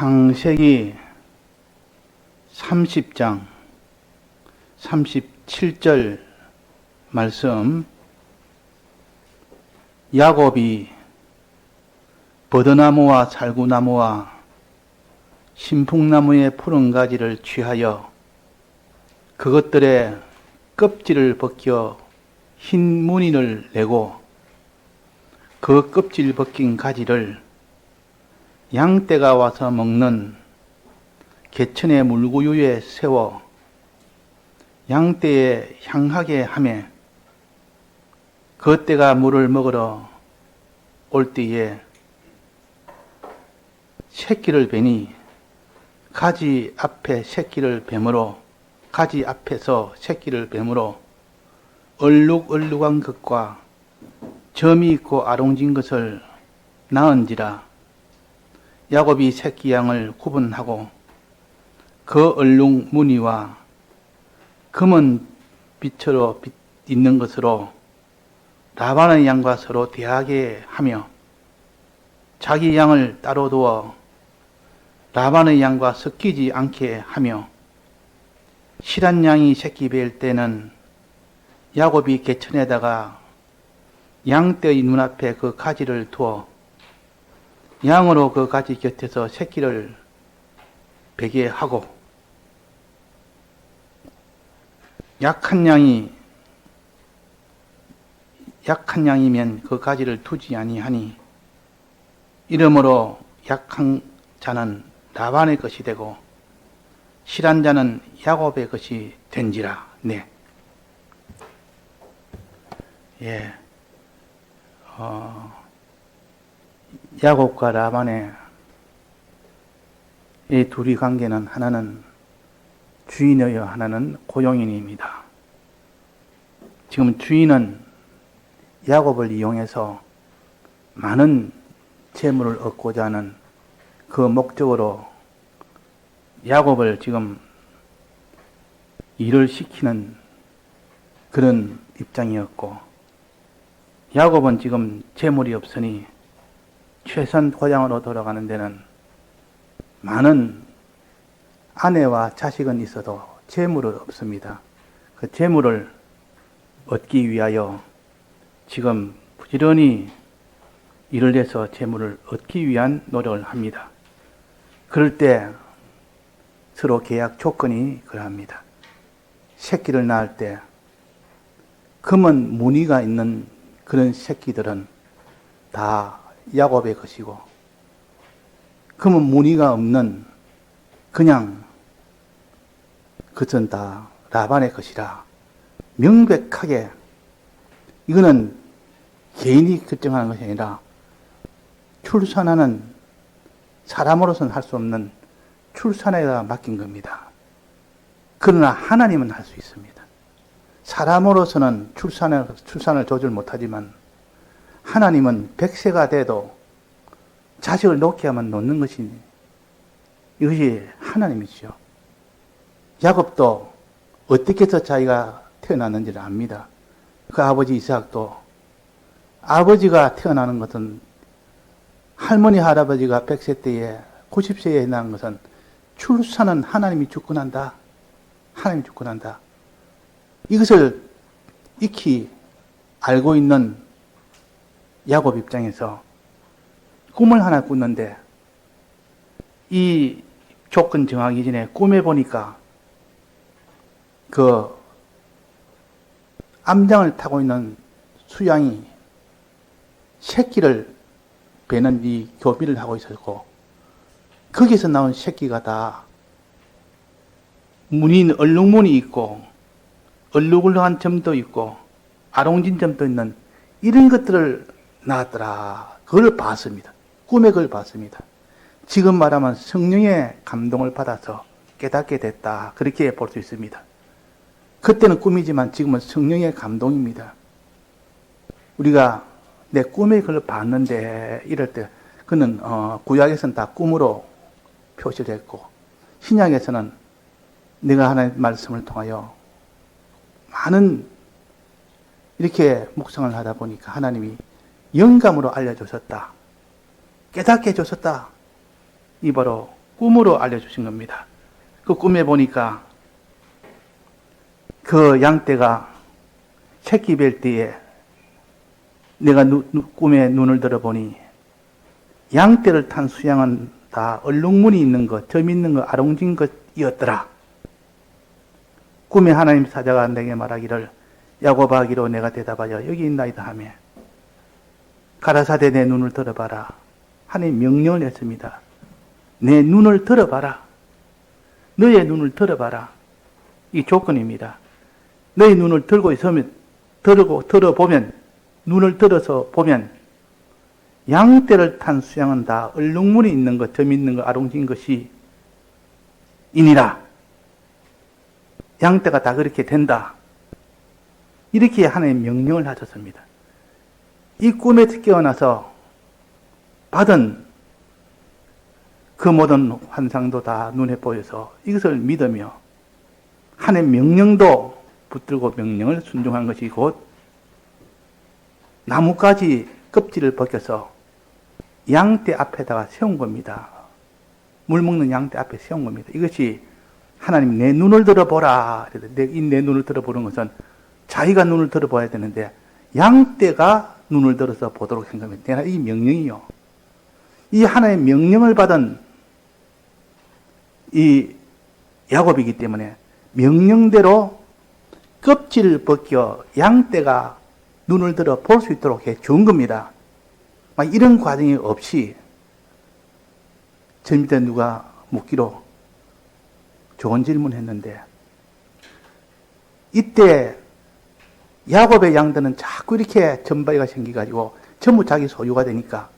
창세기 30장 37절 말씀, 야곱이 버드나무와 살구나무와 신풍나무의 푸른 가지를 취하여 그것들의 껍질을 벗겨 흰 무늬를 내고 그 껍질 벗긴 가지를 양떼가 와서 먹는 개천의 물구유에 세워 양떼에 향하게 하며 그 떼가 물을 먹으러 올 때에 새끼를 베니 가지 앞에 새끼를 뱀으로, 가지 앞에서 새끼를 뱀으로 얼룩얼룩한 것과 점이 있고 아롱진 것을 낳은지라. 야곱이 새끼 양을 구분하고 그 얼룩 무늬와 검은 빛으로 있는 것으로 라반의 양과 서로 대하게 하며 자기 양을 따로 두어 라반의 양과 섞이지 않게 하며, 실한 양이 새끼 뵐 때는 야곱이 개천에다가 양떼의 눈앞에 그 가지를 두어 양으로 그 가지 곁에서 새끼를 베게 하고, 약한 양이면 그 가지를 두지 아니하니, 이러므로 약한 자는 라반의 것이 되고 실한 자는 야곱의 것이 된지라. 네. 예. 야곱과 라반의 이 둘이 관계는, 하나는 주인이요 하나는 고용인입니다. 지금 주인은 야곱을 이용해서 많은 재물을 얻고자 하는 그 목적으로 야곱을 지금 일을 시키는 그런 입장이었고, 야곱은 지금 재물이 없으니 최선 고향으로 돌아가는 데는 많은 아내와 자식은 있어도 재물은 없습니다. 그 재물을 얻기 위하여 지금 부지런히 일을 해서 재물을 얻기 위한 노력을 합니다. 그럴 때 서로 계약 조건이 그러합니다. 새끼를 낳을 때 검은 무늬가 있는 그런 새끼들은 다 야곱의 것이고, 검은 무늬가 없는 그냥 그것은 다 라반의 것이라 명백하게, 이거는 개인이 결정하는 것이 아니라 출산하는 사람으로서는 할 수 없는 출산에다 맡긴 겁니다. 그러나 하나님은 할 수 있습니다. 사람으로서는 출산을 조절 못하지만 하나님은 100세가 돼도 자식을 놓게 하면 놓는 것이, 이것이 하나님이죠. 야곱도 어떻게 해서 자기가 태어났는지를 압니다. 그 아버지 이삭도 아버지가 태어나는 것은, 할머니 할아버지가 100세 때에 90세에 난 것은 출산은 하나님이 주권한다. 하나님이 주권한다. 이것을 익히 알고 있는 야곱 입장에서 꿈을 하나 꿨는데, 이 조건 정하기 전에 꿈에 보니까 그 암장을 타고 있는 수양이 새끼를 베는 이 교비를 하고 있었고, 거기서 나온 새끼가 다 얼룩무늬 있고 얼룩얼룩한 점도 있고 아롱진 점도 있는 이런 것들을 낳았더라. 그걸 봤습니다. 꿈에 그걸 봤습니다. 지금 말하면 성령의 감동을 받아서 깨닫게 됐다. 그렇게 볼 수 있습니다. 그때는 꿈이지만 지금은 성령의 감동입니다. 우리가 내 꿈에 그걸 봤는데 이럴 때, 그는 구약에서는 다 꿈으로 표시를 했고, 신약에서는 내가 하나님의 말씀을 통하여 많은 이렇게 묵상을 하다 보니까 하나님이 영감으로 알려주셨다. 깨닫게 해주셨다. 이 바로 꿈으로 알려주신 겁니다. 그 꿈에 보니까 그 양떼가 새끼 뵐 때에 내가 꿈에 눈을 들어보니 양떼를 탄 수양은 다 얼룩무늬 있는 것, 점 있는 것, 아롱진 것이었더라. 꿈에 하나님 사자가 내게 말하기를 야곱아기로 내가 대답하여 여기 있나이다 하며 가라사대 내 눈을 들어봐라. 하나님 명령을 했습니다. 내 눈을 들어봐라. 너의 눈을 들어봐라. 이 조건입니다. 너의 눈을 들어보면, 눈을 들어서 보면, 양떼를 탄 수양은 다 얼룩무늬 있는 것, 점 있는 것, 아롱진 것이 이니라. 양떼가 다 그렇게 된다. 이렇게 하나님 명령을 하셨습니다. 이 꿈에 깨어나서 받은 그 모든 환상도 다 눈에 보여서 이것을 믿으며 하나님 명령도 붙들고 명령을 순종한 것이 곧 나뭇가지 껍질을 벗겨서 양떼 앞에다가 세운 겁니다. 물 먹는 양떼 앞에 세운 겁니다. 이것이 하나님 내 눈을 들어보라. 내 눈을 들어보는 것은 자기가 눈을 들어봐야 되는데 양떼가 눈을 들어서 보도록 한 겁니다. 이 명령이요. 이 하나의 명령을 받은 이 야곱이기 때문에 명령대로 껍질을 벗겨 양떼가 눈을 들어 볼 수 있도록 해 준 겁니다. 이런 과정이 없이 저 밑에 누가 묻기로 좋은 질문 했는데 이때 야곱의 양들은 자꾸 이렇게 전바위가 생겨가지고 전부 자기 소유가 되니까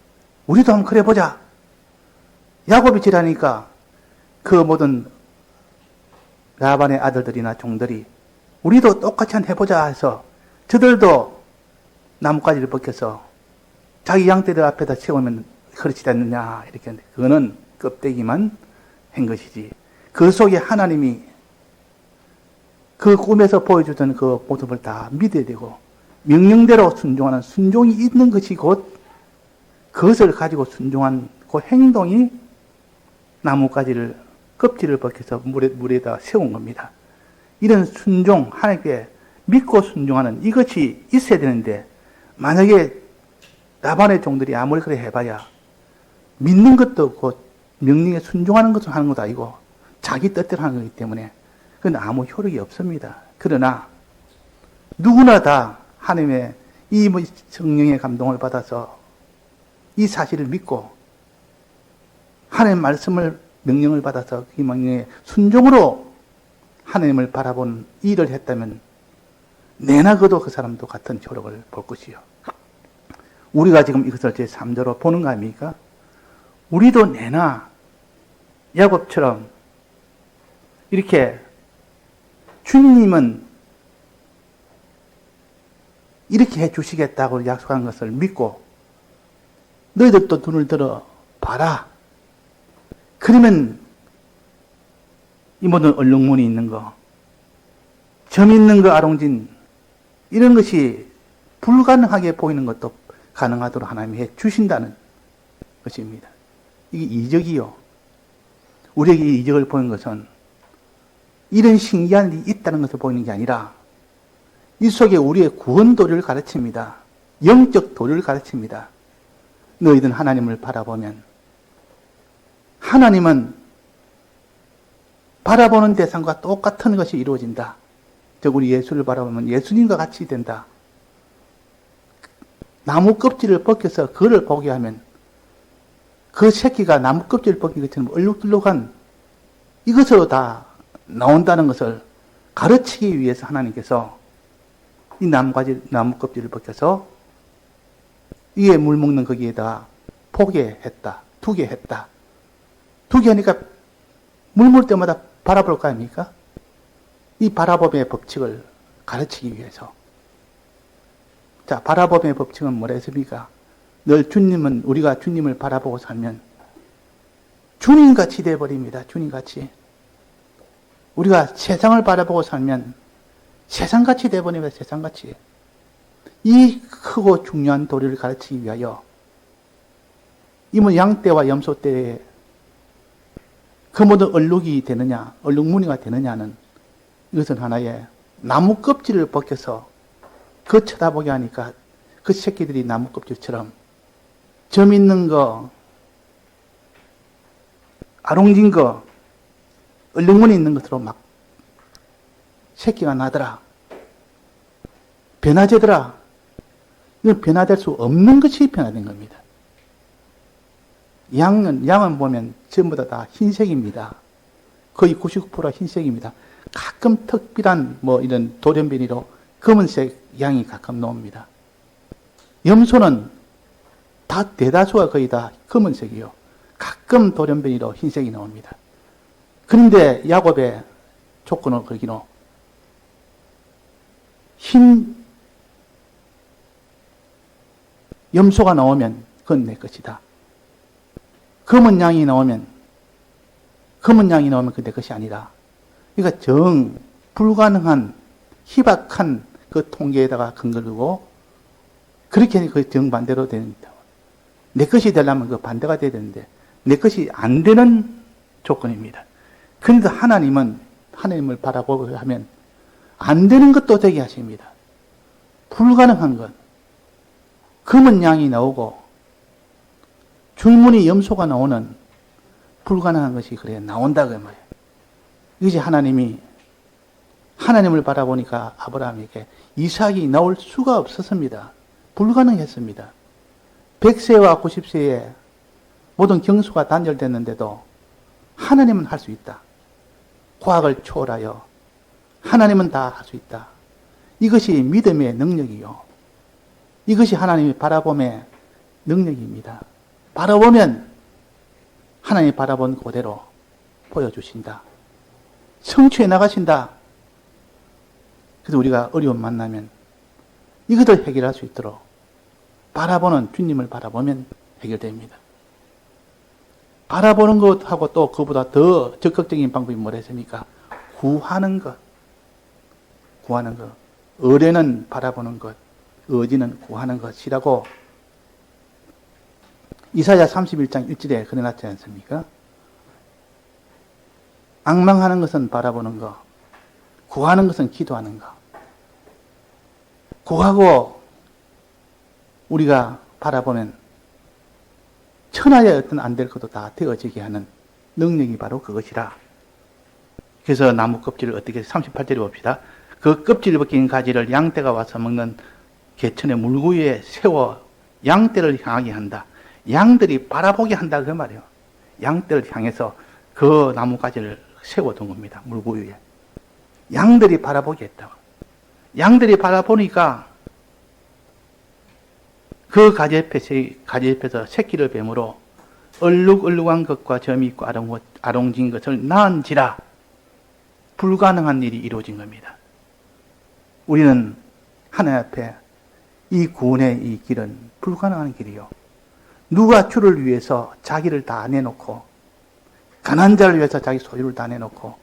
우리도 한번 그래 보자. 야곱이 지라니까 그 모든 라반의 아들들이나 종들이 우리도 똑같이 한번 해보자 해서 저들도 나뭇가지를 벗겨서 자기 양떼들 앞에다 세우면 그렇지 않느냐 이렇게 하는데 그거는 껍데기만 한 것이지 그 속에 하나님이 그 꿈에서 보여주던 그 모습을 다 믿어야 되고 명령대로 순종하는 순종이 있는 것이 곧 그것을 가지고 순종한 그 행동이 나뭇가지를 껍질을 벗겨서 물에다 세운 겁니다. 이런 순종, 하나님께 믿고 순종하는 이것이 있어야 되는데 만약에 라반의 종들이 아무리 그래 해봐야 믿는 것도 없고 명령에 순종하는 것을 하는 것도 아니고 자기 뜻대로 하는 거기 때문에 그건 아무 효력이 없습니다. 그러나 누구나 다 하나님의 이 성령의 감동을 받아서 이 사실을 믿고 하나님의 말씀을 명령을 받아서 이 명령에 순종으로 하나님을 바라본 일을 했다면 내나 그도 그 사람도 같은 효력을 볼 것이요. 우리가 지금 이것을 제 3조로 보는 거 아닙니까? 우리도 내나 야곱처럼 이렇게 주님은 이렇게 해 주시겠다고 약속한 것을 믿고 너희들도 눈을 들어 봐라. 그러면 이 모든 얼룩무늬 있는 거, 점 있는 거, 아롱진 이런 것이 불가능하게 보이는 것도 가능하도록 하나님이 해 주신다는 것입니다. 이게 이적이요. 우리에게 이적을 보는 것은 이런 신기한 일이 있다는 것을 보이는 게 아니라 이 속에 우리의 구원 도리를 가르칩니다. 영적 도리를 가르칩니다. 너희들 하나님을 바라보면 하나님은 바라보는 대상과 똑같은 것이 이루어진다. 즉 우리 예수를 바라보면 예수님과 같이 된다. 나무 껍질을 벗겨서 그를 보게 하면 그 새끼가 나무 껍질을 벗긴 것처럼 얼룩덜룩한 이것으로 다 나온다는 것을 가르치기 위해서 하나님께서 이 나무 껍질을 벗겨서 이에 물 먹는 거기에다 포게 했다. 두게 했다. 두게 하니까 물 먹을 때마다 바라볼 거 아닙니까? 이 바라봄의 법칙을 가르치기 위해서. 자, 바라봄의 법칙은 뭐라 했습니까? 늘 우리가 주님을 바라보고 살면 주님같이 되어버립니다. 주님같이. 우리가 세상을 바라보고 살면 세상같이 되어버립니다. 세상같이. 이 크고 중요한 도리를 가르치기 위하여 이모 양떼와 염소떼의 그 모든 얼룩이 되느냐, 얼룩무늬가 되느냐는 이것은 하나의 나무 껍질을 벗겨서 그 쳐다보게 하니까 그 새끼들이 나무 껍질처럼 점 있는 거, 아롱진 거, 얼룩무늬 있는 것으로 막 새끼가 나더라. 변화되더라. 이건 변화될 수 없는 것이 변화된 겁니다. 양은 보면 전부 다 흰색입니다. 거의 99%가 흰색입니다. 가끔 특별한 이런 돌연변이로 검은색 양이 가끔 나옵니다. 염소는 대다수가 거의 다 검은색이요. 가끔 돌연변이로 흰색이 나옵니다. 그런데 야곱의 조건을 걸기로 흰 염소가 나오면 그건 내 것이다. 검은 양이 나오면 그건 내 것이 아니라, 그러니까 불가능한 희박한 그 통계에다가 근거를 그렇게 그 정반대로 됩니다. 내 것이 되려면 그 반대가 돼야 되는데 내 것이 안 되는 조건입니다. 그런데 하나님을 바라보고 하면 안 되는 것도 되게 하십니다. 불가능한 것. 검은 양이 나오고 줄무늬 염소가 나오는 불가능한 것이 그래 나온다 그 말이에요. 이것이 하나님을 바라보니까 아브라함에게 이삭이 나올 수가 없었습니다. 불가능했습니다. 100세와 90세에 모든 경수가 단절됐는데도 하나님은 할 수 있다. 과학을 초월하여 하나님은 다 할 수 있다. 이것이 믿음의 능력이요. 이것이 하나님이 바라봄의 능력입니다. 바라보면 하나님이 바라본 그대로 보여주신다. 성취해 나가신다. 그래서 우리가 어려움 만나면 이것을 해결할 수 있도록 주님을 바라보면 해결됩니다. 바라보는 것하고 또 그보다 더 적극적인 방법이 뭐랬습니까? 구하는 것. 의뢰는 바라보는 것, 의지는 구하는 것이라고 이사야 31장 1절에 그려놨지 않습니까? 앙망하는 것은 바라보는 것, 구하는 것은 기도하는 것. 구하고 우리가 바라보면 천하의 어떤 안 될 것도 다 되어지게 하는 능력이 바로 그것이라. 그래서 나무 껍질을 어떻게 38절에 봅시다. 그 껍질 벗긴 가지를 양떼가 와서 먹는 개천의 물구유에 세워 양떼를 향하게 한다. 양들이 바라보게 한다 그 말이에요. 양떼를 향해서 그 나뭇가지를 세워둔 겁니다. 물구유에. 양들이 바라보게 했다고. 양들이 바라보니까 그 가지 옆에서 새끼를 뱀으로 얼룩얼룩한 것과 점이 있고 아롱진 것을 낳은지라. 불가능한 일이 이루어진 겁니다. 우리는 하나님 앞에 이 구원의 이 길은 불가능한 길이요. 누가 주를 위해서 자기를 다 내놓고, 가난한 자를 위해서 자기 소유를 다 내놓고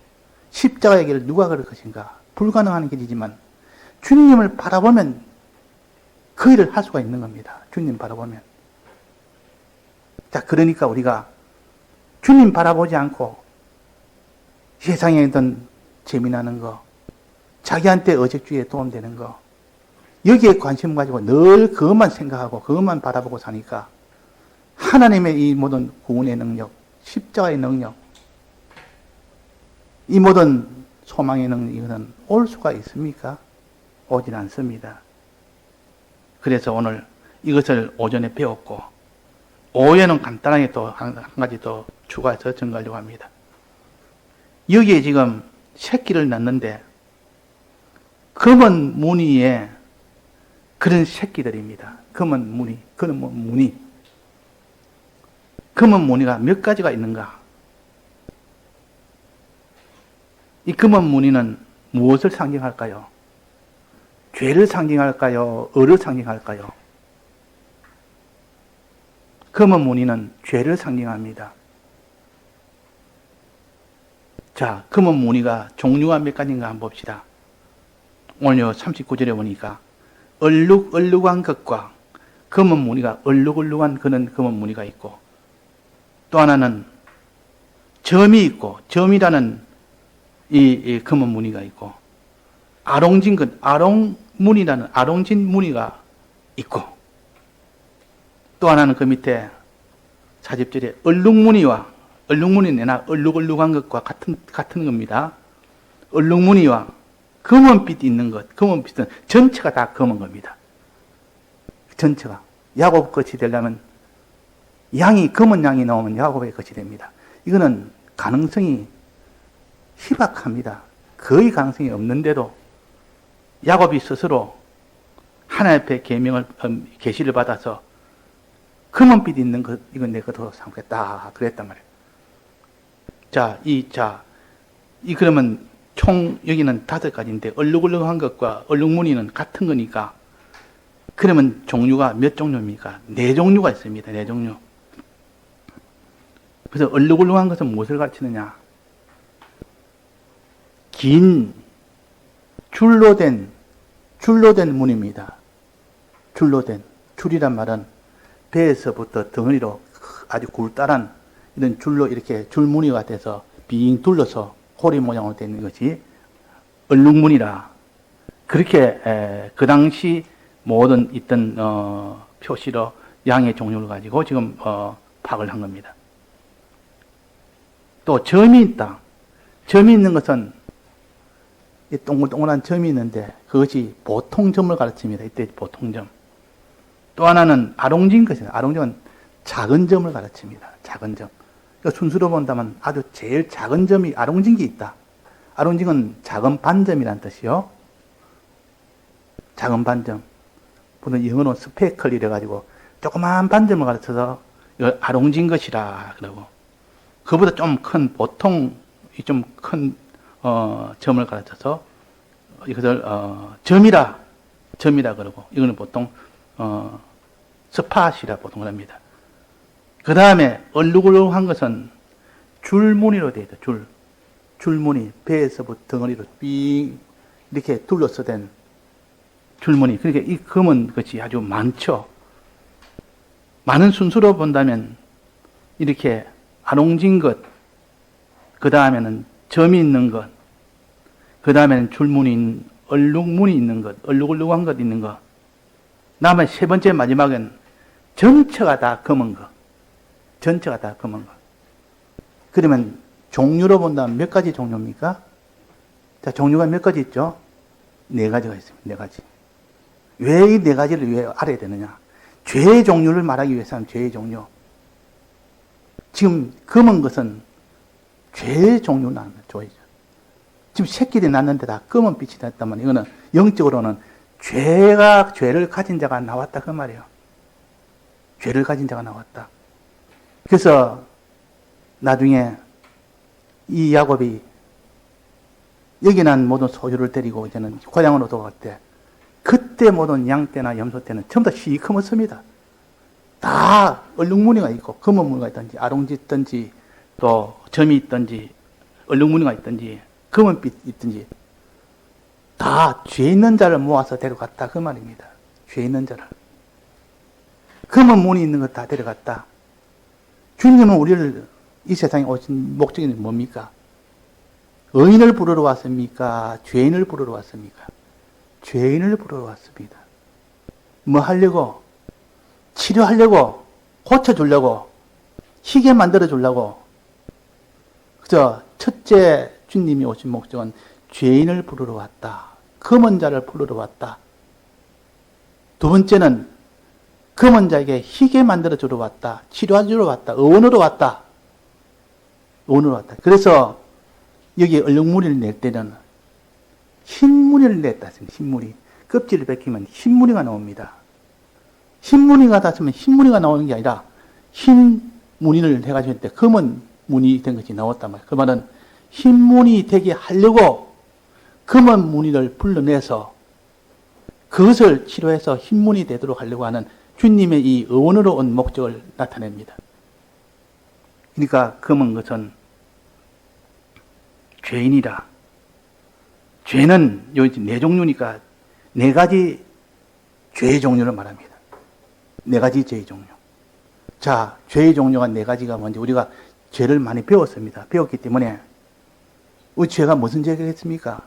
십자가의 길을 누가 걸을 것인가? 불가능한 길이지만 주님을 바라보면 그 일을 할 수가 있는 겁니다. 주님 바라보면. 자, 그러니까 우리가 주님 바라보지 않고 세상에 있던 재미나는 거, 자기한테 의식주의에 도움되는 거, 여기에 관심 가지고 늘 그것만 생각하고 그것만 바라보고 사니까 하나님의 이 모든 구원의 능력, 십자가의 능력, 이 모든 소망의 능력, 이것은 올 수가 있습니까? 오질 않습니다. 그래서 오늘 이것을 오전에 배웠고, 오후에는 간단하게 또 한 가지 더 추가해서 전가하려고 합니다. 여기에 지금 새끼를 낳는데 검은 무늬에 그런 새끼들입니다. 검은 무늬. 검은 무늬가 몇 가지가 있는가? 이 검은 무늬는 무엇을 상징할까요? 죄를 상징할까요? 의를 상징할까요? 검은 무늬는 죄를 상징합니다. 자, 검은 무늬가 종류가 몇 가지인가 한번 봅시다. 오늘 39절에 보니까 얼룩얼룩한 것과 검은 무늬가 얼룩얼룩한 그런 검은 무늬가 있고, 또 하나는 점이 있고, 점이라는 이 검은 무늬가 있고, 아롱무늬라는 아롱진 무늬가 있고, 또 하나는 그 밑에 40절에 얼룩무늬는 얼룩얼룩한 것과 같은 겁니다. 얼룩무늬와 검은빛 있는 것, 검은빛은 전체가 다 검은 겁니다. 전체가. 야곱 것이 되려면 검은 양이 나오면 야곱의 것이 됩니다. 이거는 가능성이 희박합니다. 거의 가능성이 없는데도 야곱이 스스로 하나님 앞에 계시를 받아서 검은빛 있는 것, 이건 내 것으로 삼겠다. 그랬단 말이에요. 그러면 총 여기는 5가지인데 얼룩얼룩한 것과 얼룩무늬는 같은 거니까 그러면 종류가 몇 종류입니까? 4종류가 있습니다. 4종류. 그래서 얼룩얼룩한 것은 무엇을 가르치느냐? 긴 줄로 된 무늬입니다. 줄이란 말은 배에서부터 덩어리로 아주 굴다란 이런 줄로 이렇게 줄무늬가 돼서 빙 둘러서 호리 모양으로 되는 것이 얼룩무늬라. 그렇게 그 당시 모든 있던 표시로 양의 종류를 가지고 지금 파악을 한 겁니다. 또 점이 있다. 점이 있는 것은 이 동글동글한 점이 있는데 그것이 보통점을 가르칩니다. 이때 보통점. 또 하나는 아롱진 것입니다. 아롱진은 작은 점을 가르칩니다. 작은 점. 그러니까 순수로 본다면 아주 제일 작은 점이 아롱진이 있다. 아롱진은 작은 반점이란 뜻이요. 작은 반점. 보통 영어로 스페클 이래가지고 조그마한 반점을 가르쳐서 이걸 아롱진 것이라 그러고, 그보다 좀 큰 보통 좀 큰 점을 가르쳐서 이것을 점이라 그러고, 이거는 보통 스팟이라 보통 합니다. 그 다음에 얼룩얼룩한 것은 줄무늬로 되어 있다. 줄무늬, 배에서부터 덩어리로 삥 이렇게 둘러서 된 줄무늬. 그러니까 이 검은 것이 아주 많죠. 많은 순수로 본다면 이렇게 아롱진 것, 그 다음에는 점이 있는 것, 그 다음에는 줄무늬, 얼룩무늬 있는 것, 얼룩얼룩한 것 있는 것. 다음에 세 번째 마지막은 전체가 다 검은 것. 전체가 다 검은 것. 그러면 종류로 본다면 몇 가지 종류입니까? 자, 종류가 몇 가지 있죠? 4가지가 있습니다. 4가지. 왜 이 4가지를 왜 알아야 되느냐? 죄의 종류를 말하기 위해서는 죄의 종류. 지금 검은 것은 죄의 종류는 아닙니다. 죄죠. 지금 새끼들이 났는데 다 검은 빛이 났다면 이거는 영적으로는 죄를 가진 자가 나왔다 그 말이에요. 죄를 가진 자가 나왔다. 그래서 나중에 이 야곱이 여기 난 모든 소유를 데리고 이제는 고향으로 돌아갈 때, 그때 모든 양떼나 염소떼는 전부 다 시커멓습니다. 다 얼룩무늬가 있고 검은 무늬가 있든지 아롱지 있든지 또 점이 있든지 얼룩무늬가 있든지 검은빛 있든지 다 죄 있는 자를 모아서 데려갔다 그 말입니다. 죄 있는 자를. 검은 무늬 있는 거 다 데려갔다. 주님은 우리를 이 세상에 오신 목적이 뭡니까? 의인을 부르러 왔습니까? 죄인을 부르러 왔습니까? 죄인을 부르러 왔습니다. 뭐 하려고? 치료하려고? 고쳐주려고? 희게 만들어주려고? 그저 첫째 주님이 오신 목적은 죄인을 부르러 왔다. 검은 자를 부르러 왔다. 두 번째는 검은 자에게 희게 만들어주러 왔다. 치료해주러 왔다. 의원으로 왔다. 의원으로 왔다. 그래서 여기 얼룩무늬를 낼 때는 흰무늬를 냈다. 흰무늬. 껍질을 벗기면 흰무늬가 나옵니다. 흰무늬가 닿으면 흰무늬가 나오는 게 아니라 흰 무늬를 해가지고 했는데 검은 무늬 된 것이 나왔단 말이에요. 그 말은 흰무늬 되게 하려고 검은 무늬를 불러내서 그것을 치료해서 흰무늬 되도록 하려고 하는 주님의 이 의원으로 온 목적을 나타냅니다. 그러니까 검은 것은 죄인이라. 죄는 여기 4종류니까 4가지 죄의 종류를 말합니다. 4가지 죄의 종류. 자, 죄의 종류가 4가지가 뭔지 우리가 죄를 많이 배웠습니다. 배웠기 때문에 우리 죄가 무슨 죄겠습니까?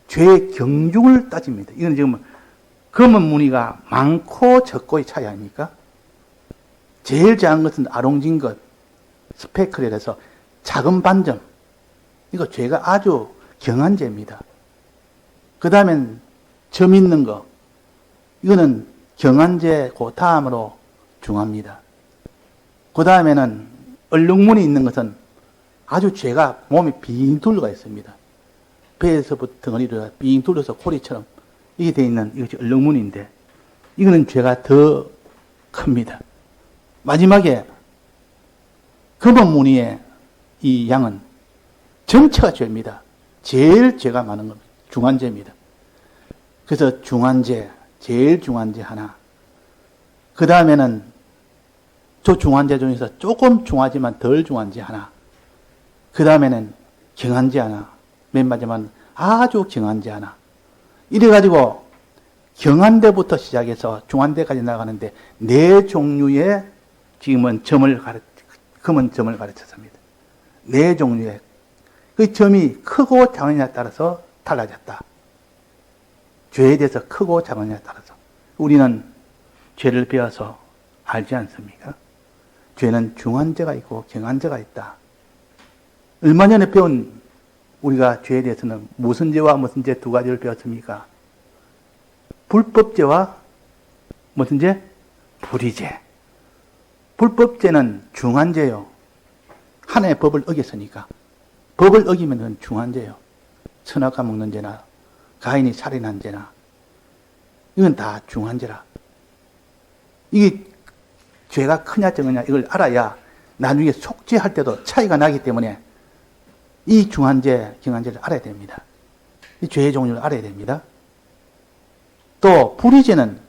죄의 경중을 따집니다. 이건 지금 검은 무늬가 많고 적고의 차이 아닙니까? 제일 작은 것은 아롱진 것, 스페클이라서 작은 반점. 이거 죄가 아주 경한 죄입니다. 그 다음엔 점 있는 거. 이거는 경한 죄, 그 다음으로 중합니다. 그 다음에는 얼룩무늬 있는 것은 아주 죄가 몸에 빙 둘러가 있습니다. 배에서부터 덩어리로 빙 둘러서 코리처럼 이게 되어 있는 이것이 얼룩무늬인데 이거는 죄가 더 큽니다. 마지막에 검은 무늬의 이 양은 전체가 죄입니다. 제일 죄가 많은 겁니다. 중한죄입니다. 그래서 중한죄, 제일 중한죄 하나. 그 다음에는 저 중한죄 중에서 조금 중하지만 덜 중한죄 하나. 그 다음에는 경한죄 하나. 맨 마지막은 아주 경한죄 하나. 이래가지고 경한대부터 시작해서 중한대까지 나가는데 네 종류의 지금은 검은 점을 가르쳤습니다. 네 종류의 그 점이 크고 작으냐에 따라서 달라졌다. 죄에 대해서 크고 작으냐에 따라서 우리는 죄를 배워서 알지 않습니까? 죄는 중한죄가 있고 경한죄가 있다. 얼마 전에 배운 우리가 죄에 대해서는 무슨 죄와 무슨 죄 두 가지를 배웠습니까? 불법죄와 무슨 죄? 불의죄. 불법죄는 중한죄요. 하나의 법을 어겼으니까. 법을 어기면 그건 중한죄요. 선악과 먹는 죄나 가인이 살인한 죄나 이건 다 중한죄라. 이게 죄가 크냐 적으냐 이걸 알아야 나중에 속죄할 때도 차이가 나기 때문에 이 중한죄, 경한죄를 알아야 됩니다. 이 죄의 종류를 알아야 됩니다. 또 불의죄는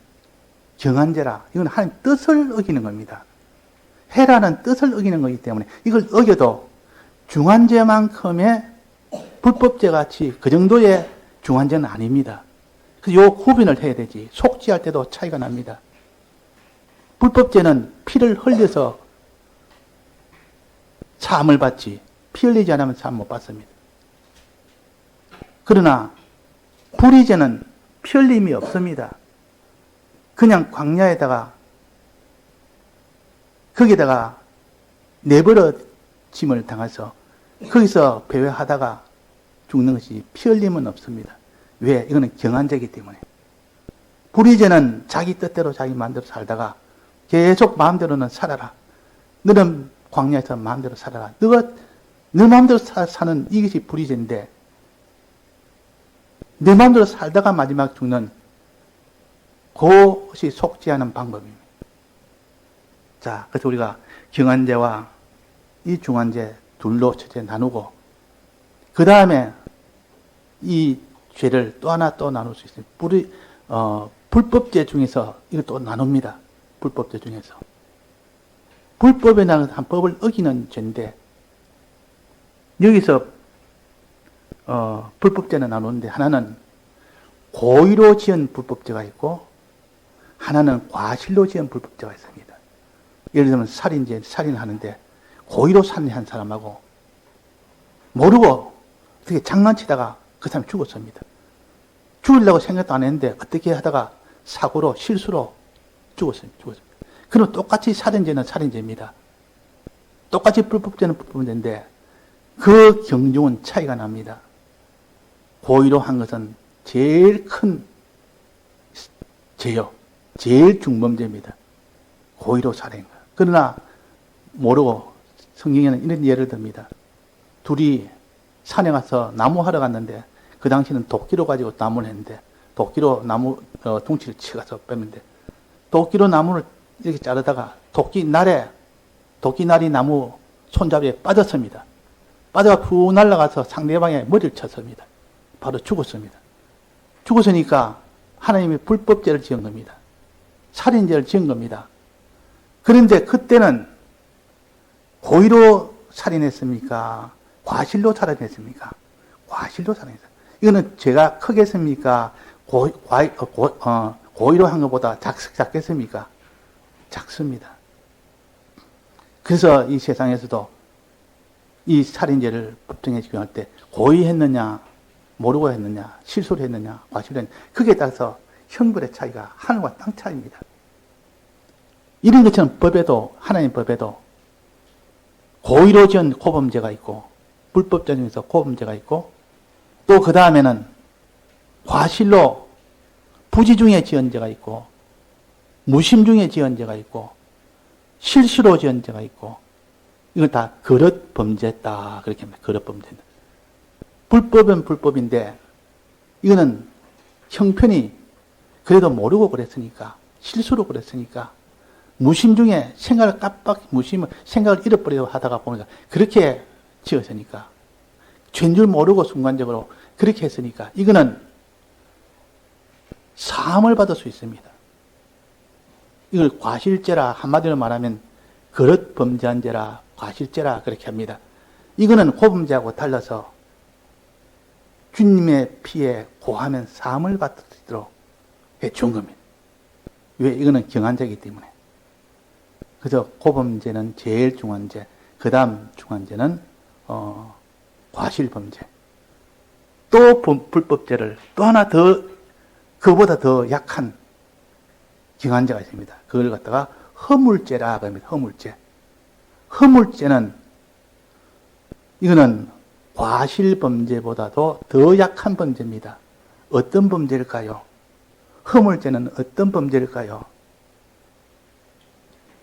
경한죄라. 이건 하나님 뜻을 어기는 겁니다. 해라는 뜻을 어기는 거기 때문에 이걸 어겨도 중한죄만큼의 불법죄 같이 그 정도의 중한죄는 아닙니다. 그래서 요 구분을 해야 되지. 속죄할 때도 차이가 납니다. 불법죄는 피를 흘려서 사함을 받지 피 흘리지 않으면 사함 못 받습니다. 그러나 불의죄는 피 흘림이 없습니다. 그냥 광야에다가 거기다가 내버려짐을 당해서 거기서 배회하다가 죽는 것이 피 흘림은 없습니다. 왜? 이거는 경한죄이기 때문에. 불의죄는 자기 뜻대로 자기 마음대로 살다가 계속 마음대로는 살아라. 너는 광야에서 마음대로 살아라. 너가 내 마음대로 사는 이것이 불의죄인데 내 마음대로 살다가 마지막 죽는 그것이 속죄하는 방법입니다. 자, 그래서 우리가 경한죄와 이 중한죄 둘로 첫째 나누고 그 다음에 이 죄를 또 하나 또 나눌 수 있습니다. 불법죄 중에서 이것도 나눕니다. 불법죄 중에서. 불법에 나가서 한 법을 어기는 죄인데 여기서 불법죄는 나누는데 하나는 고의로 지은 불법죄가 있고 하나는 과실로 지은 불법죄가 있습니다. 예를 들면 살인죄, 살인하는데 고의로 살인한 사람하고 모르고 어떻게 장난치다가 그 사람이 죽었습니다. 죽으려고 생각도 안 했는데 어떻게 하다가 사고로 실수로 죽었습니다. 그럼 똑같이 살인죄는 살인죄입니다. 똑같이 불법죄는 불법죄인데 그 경중은 차이가 납니다. 고의로 한 것은 제일 큰 죄요. 제일 중범죄입니다. 고의로 살인 것. 그러나 모르고 성경에는 이런 예를 듭니다. 둘이 산에 가서 나무 하러 갔는데 그 당시에는 도끼로 가지고 나무를 했는데 도끼로 나무 둥치를 치가서 뺐는데 도끼로 나무를 이렇게 자르다가 도끼날이 나무 손잡이에 빠졌습니다. 빠져가 푹 날아가서 상대방의 머리를 쳤습니다. 바로 죽었습니다. 죽었으니까 하나님이 불법죄를 지은 겁니다. 살인죄를 지은 겁니다. 그런데 그때는 고의로 살인했습니까? 과실로 살인했습니까? 과실로 살인했습니다. 이거는 죄가 크겠습니까? 고의로 한 것보다 작겠습니까? 작습니다. 그래서 이 세상에서도 이 살인죄를 법정에 적용할 때 고의 했느냐, 모르고 했느냐, 실수를 했느냐, 과실을 했느냐, 거기에 따라서 형벌의 차이가 하늘과 땅 차이입니다. 이런 것처럼 법에도, 하나님 법에도 고의로 지은 고범죄가 있고, 불법죄 중에서 고범죄가 있고, 또 그 다음에는 과실로 부지 중에 지은 죄가 있고, 무심 중에 지은 죄가 있고, 실수로 지은 죄가 있고, 이건 다 거릇 범죄다. 그렇게 합니다. 거릇 범죄다. 불법은 불법인데, 이거는 형편이 그래도 모르고 그랬으니까, 실수로 그랬으니까, 무심 중에 생각을 생각을 잃어버리려고 하다가 보니까, 그렇게 지었으니까, 죄인 줄 모르고 순간적으로 그렇게 했으니까, 이거는 사함을 받을 수 있습니다. 이걸 과실죄라, 한마디로 말하면, 거릇 범죄한 죄라, 과실죄라, 그렇게 합니다. 이거는 고범죄하고 달라서, 주님의 피에 고하면 사함을 받을 수 있도록 해준 겁니다. 왜? 이거는 경한죄이기 때문에. 그래서 고범죄는 제일 중한 죄, 그 다음 중한 죄는 과실범죄. 또 불법죄를 또 하나 더, 그보다 더 약한 경한죄가 있습니다. 그걸 갖다가 허물죄라 합니다. 허물죄. 허물죄는, 이거는 과실범죄보다도 더 약한 범죄입니다. 어떤 범죄일까요? 허물죄는 어떤 범죄일까요?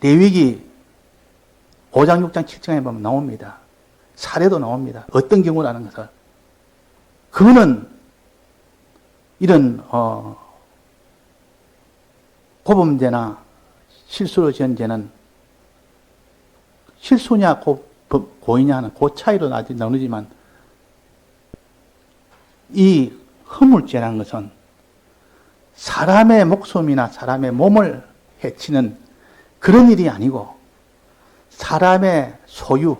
레위기 5장, 6장, 7장에 보면 나옵니다. 사례도 나옵니다. 어떤 경우라는 것을. 그거는 이런 고범죄나 실수로 지은 죄는 실수냐 고의냐 하는 그 차이로 아직 나누지만, 이 허물죄라는 것은 사람의 목숨이나 사람의 몸을 해치는 그런 일이 아니고, 사람의 소유,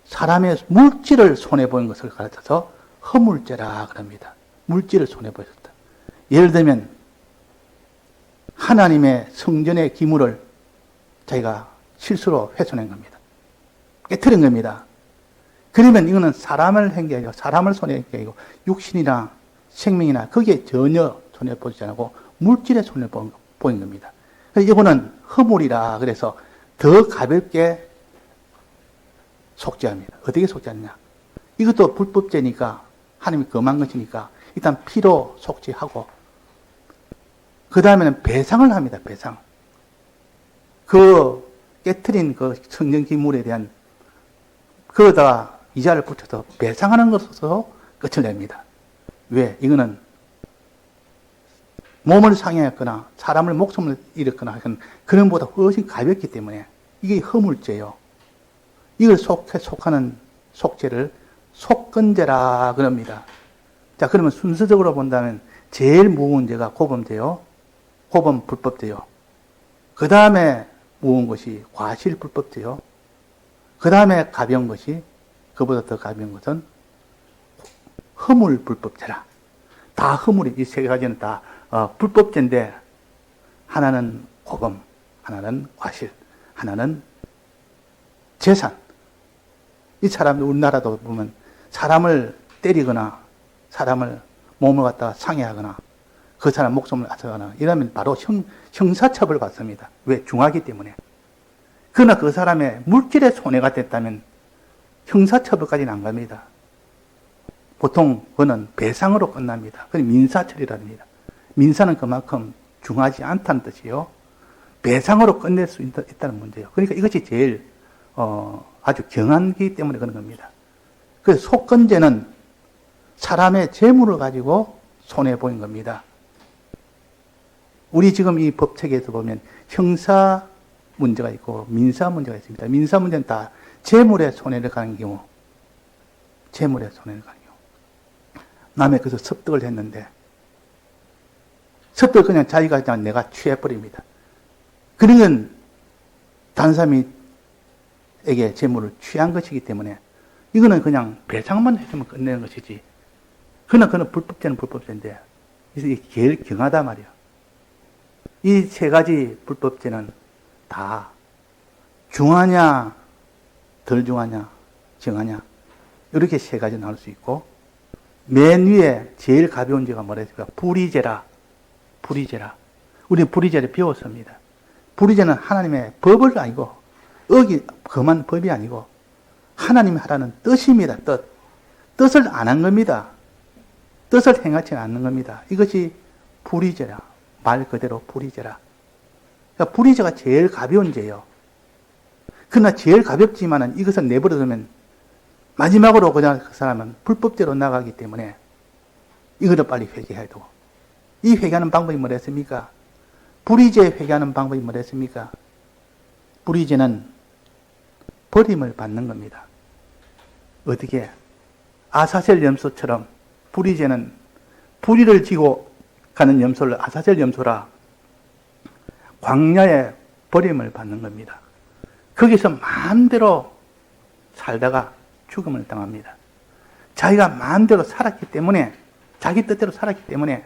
사람의 물질을 손해보는 것을 가르쳐서 허물죄라 그럽니다. 물질을 손해보셨다. 예를 들면 하나님의 성전의 기물을 자기가 실수로 훼손한 겁니다. 깨트린 겁니다. 그러면 이거는 사람을 한 게 아니고, 사람을 손해한 게 아니고, 육신이나 생명이나 거기에 전혀 손해보지 않고 물질에 손해보는 겁니다. 그래서 이거는 허물이라 그래서 더 가볍게 속죄합니다. 어떻게 속죄하느냐? 이것도 불법죄니까, 하나님이 금한 것이니까 일단 피로 속죄하고, 그 다음에는 배상을 합니다. 배상. 그 깨트린 그 성전 기물에 대한, 그거다가 이자를 붙여서 배상하는 것으로 끝을 냅니다. 왜? 이거는 몸을 상해했거나 사람을 목숨을 잃었거나 하는 그런 것보다 훨씬 가볍기 때문에 이게 허물죄요. 이걸 속하는 속죄를 속건죄라 그럽니다. 자, 그러면 순서적으로 본다면 제일 무거운 죄가 고범죄요. 고범 불법죄요. 그 다음에 무거운 것이 과실 불법죄요. 그 다음에 가벼운 것이, 그보다 더 가벼운 것은 허물 불법죄라. 다 허물이, 이 세 가지는 다 불법죄인데, 하나는 고범, 하나는 과실, 하나는 재산. 이 사람, 우리나라도 보면 사람을 때리거나 사람을 몸을 갖다가 상해하거나 그 사람 목숨을 앗아가거나 이러면 바로 형사처벌을 받습니다. 왜? 중하기 때문에. 그러나 그 사람의 물질의 손해가 됐다면 형사처벌까지는 안 갑니다. 보통 그거는 배상으로 끝납니다. 그건 민사처리랍니다. 민사는 그만큼 중하지 않다는 뜻이요. 배상으로 끝낼 수 있다는 문제예요. 그러니까 이것이 제일 아주 경한기 때문에 그런 겁니다. 그래서 속건죄는 사람의 재물을 가지고 손해보인 겁니다. 우리 지금 이 법체계에서 보면 형사 문제가 있고 민사 문제가 있습니다. 민사 문제는 다 재물에 손해를 가는 경우, 재물에 손해를 가는 경우. 남의 그래서 섭득을 했는데, 섭득을 그냥 자기가 그냥 내가 취해버립니다. 그러면 다른 사람에게 재물을 취한 것이기 때문에 이거는 그냥 배상만 해주면 끝내는 것이지. 그러나 그는 불법죄는 불법죄인데, 이게 제일 경하다 말이야. 이 세 가지 불법죄는 다 중하냐, 덜 중하냐, 정하냐. 이렇게 세 가지 나올 수 있고, 맨 위에 제일 가벼운 죄가 뭐라 했습니까? 불의죄라. 불의죄라. 우리는 불의죄를 배웠습니다. 불의죄는 하나님의 법을 아니고, 험한 법이 아니고, 하나님이 하라는 뜻입니다. 뜻을 안 한 겁니다. 뜻을 행하지 않는 겁니다. 이것이 불의죄라. 말 그대로 불의죄라. 그러니까 불의죄가 제일 가벼운 죄예요. 그러나 제일 가볍지만은 이것을 내버려두면 마지막으로 그냥 그 사람은 불법죄로 나가기 때문에 이거를 빨리 회개해야 되고, 이 회개하는 방법이 뭐랬습니까? 불의죄 회개하는 방법이 뭐랬습니까? 불의죄는 버림을 받는 겁니다. 어떻게? 아사셀 염소처럼 불의죄는 불의를 지고 가는 염소를 아사셀 염소라 광야에 버림을 받는 겁니다. 거기서 마음대로 살다가 죽음을 당합니다. 자기가 마음대로 살았기 때문에, 자기 뜻대로 살았기 때문에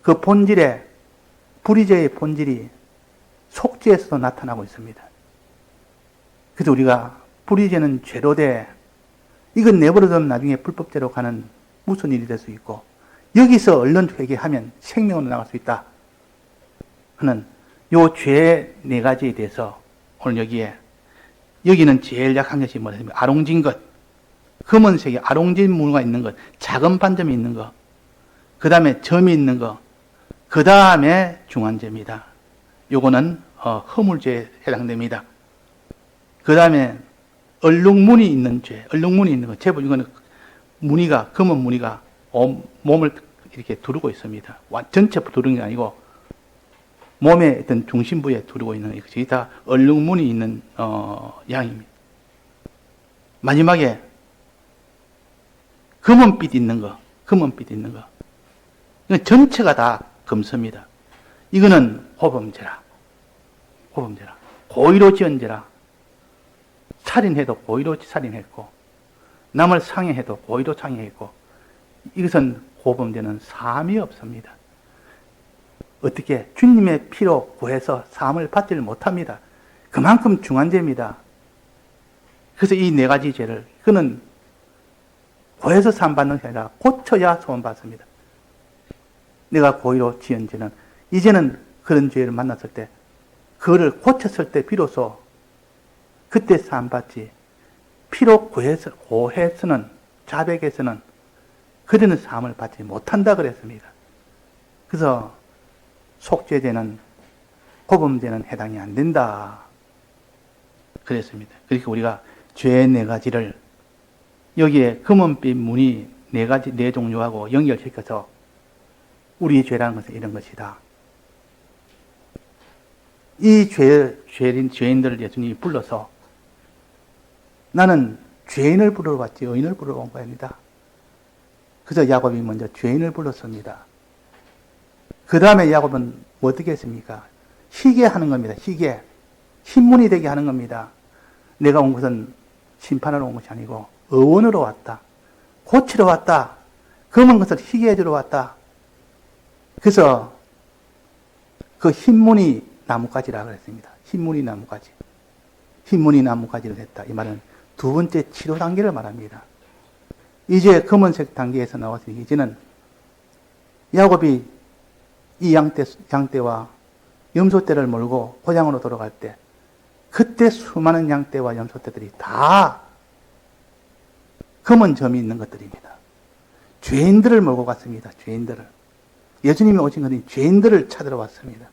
그 본질에, 불의죄의 본질이 속죄에서도 나타나고 있습니다. 그래서 우리가 불의죄는 죄로 돼, 이건 내버려두면 나중에 불법죄로 가는 무슨 일이 될 수 있고, 여기서 얼른 회개하면 생명으로 나갈 수 있다 하는 요 죄 네 가지에 대해서 오늘 여기는 제일 약한 것이 뭐냐면 아롱진 것, 검은색의 아롱진 무가 있는 것, 작은 반점이 있는 것, 그 다음에 점이 있는 것, 그 다음에 중한죄입니다. 요거는 허물죄에 해당됩니다. 그 다음에 얼룩무늬 있는 죄, 얼룩무늬 있는 것, 제법 이거는 무늬가, 검은 무늬가 몸을 이렇게 두르고 있습니다. 전체 두르는 게 아니고 몸의 어떤 중심부에 두르고 있는 것이 다 얼룩무늬 있는 양입니다. 마지막에 검은빛 있는 거, 검은빛 있는 거. 이건 전체가 다 검습니다. 이거는 호범죄라. 호범죄라. 고의로 지은 죄라. 살인해도 고의로 살인했고, 남을 상해해도 고의로 상해했고, 이것은 호범죄는 사함이 없습니다. 어떻게? 주님의 피로 구해서 사함을 받지를 못합니다. 그만큼 중한 죄입니다. 그래서 이 네 가지 죄를, 그는 구해서 사함 받는 게 아니라 고쳐야 소원 받습니다. 내가 고의로 지은 죄는, 이제는 그런 죄를 만났을 때, 그거를 고쳤을 때 비로소 그때 사함 받지, 피로 고해서는, 자백에서는 그대는 사함을 받지 못한다 그랬습니다. 그래서 속죄죄는, 고범죄는 해당이 안 된다 그랬습니다. 그러니까 우리가 죄 네 가지를 여기에 검은빛 무늬 네 가지, 네 종류하고 연결시켜서 우리의 죄라는 것은 이런 것이다. 이 죄인들을 예수님이 불러서 나는 죄인을 부르러 왔지 의인을 부르러 온 겁니다. 그래서 야곱이 먼저 죄인을 불렀습니다. 그 다음에 야곱은 어떻게 했습니까? 희게 하는 겁니다. 희게. 신문이 되게 하는 겁니다. 내가 온 것은 심판하러 온 것이 아니고 의원으로 왔다. 고치러 왔다. 검은 것을 희게 해주러 왔다. 그래서 그 흰무늬 나뭇가지라 그랬습니다. 흰무늬 나뭇가지. 흰무늬 나뭇가지를 했다. 이 말은 두 번째 치료 단계를 말합니다. 이제 검은색 단계에서 나왔으니 이제는 야곱이 이 양떼와 염소떼를 몰고 고향으로 돌아갈 때 그때 수많은 양떼와 염소떼들이 다 검은 점이 있는 것들입니다. 죄인들을 몰고 갔습니다. 죄인들을. 예수님이 오신 것은 죄인들을 찾으러 왔습니다.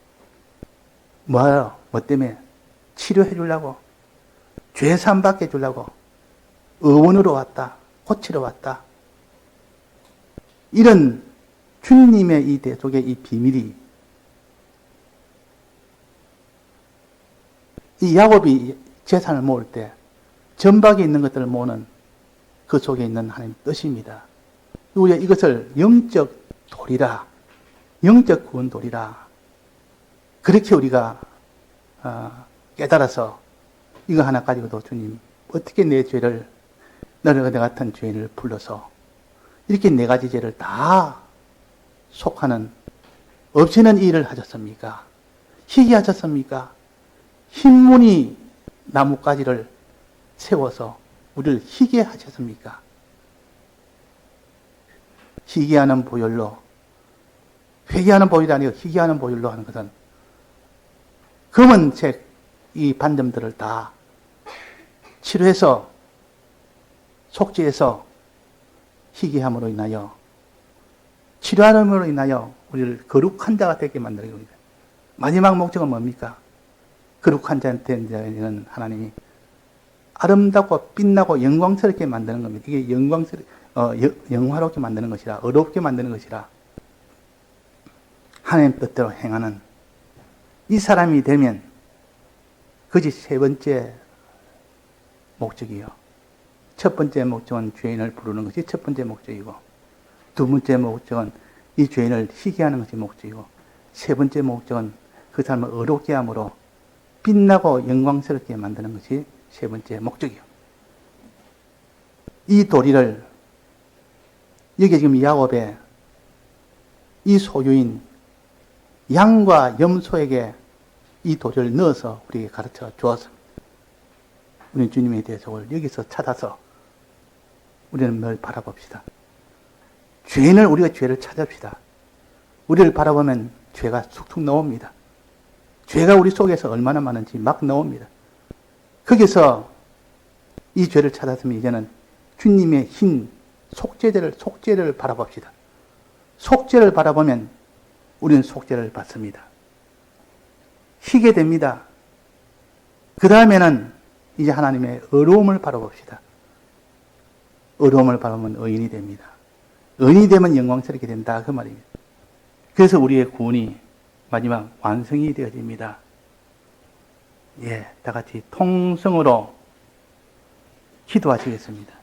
뭐예요? 뭐 때문에? 치료해 주려고. 죄 사함 받게 해 주려고. 의원으로 왔다. 고치러 왔다. 이런 주님의 이 대속의 이 비밀이 이 야곱이 재산을 모을 때 전박에 있는 것들을 모으는 그 속에 있는 하나님의 뜻입니다. 우리가 이것을 영적 도리라, 영적 구원 도리라, 그렇게 우리가 깨달아서 이거 하나 가지고도 주님 어떻게 내 죄를, 너를 내 같은 죄인을 불러서 이렇게 네 가지 죄를 다 속하는 없애는 일을 하셨습니까? 희귀하셨습니까? 흰무늬 나뭇가지를 세워서 우리를 희게 하셨습니까? 희게하는 보혈로, 회개하는 보혈이 아니고 희게하는 보혈로 하는 것은 검은색 이 반점들을 다 치료해서 속죄해서 희게함으로 인하여 치료함으로 인하여 우리를 거룩한 자가 되게 만드는 겁니다. 마지막 목적은 뭡니까? 거룩한 자 된 자에는 하나님이 아름답고 빛나고 영광스럽게 만드는 겁니다. 이게 영화롭게 만드는 것이라, 어렵게 만드는 것이라 하나님 뜻대로 행하는 이 사람이 되면 그것이 세 번째 목적이요. 첫 번째 목적은 죄인을 부르는 것이 첫 번째 목적이고, 두 번째 목적은 이 죄인을 희게 하는 것이 목적이고, 세 번째 목적은 그 사람을 어렵게 함으로 빛나고 영광스럽게 만드는 것이 세 번째 목적이요. 이 도리를 여기 지금 야곱의 이 소유인 양과 염소에게 이 도리를 넣어서 우리에게 가르쳐 주었습니다. 우리는 주님의 대속을 여기서 찾아서 우리는 뭘 바라봅시다. 죄인을 우리가 죄를 찾읍시다. 우리를 바라보면 죄가 쑥쑥 나옵니다. 죄가 우리 속에서 얼마나 많은지 막 나옵니다. 거기서 이 죄를 찾았으면 이제는 주님의 흰 속죄를 바라봅시다. 속죄를 바라보면 우리는 속죄를 받습니다. 희게 됩니다. 그 다음에는 이제 하나님의 의로움을 바라봅시다. 의로움을 바라보면 의인이 됩니다. 의인이 되면 영광스럽게 된다. 그 말입니다. 그래서 우리의 구원이 마지막 완성이 되어집니다. 예, 다 같이 통성으로 기도하시겠습니다.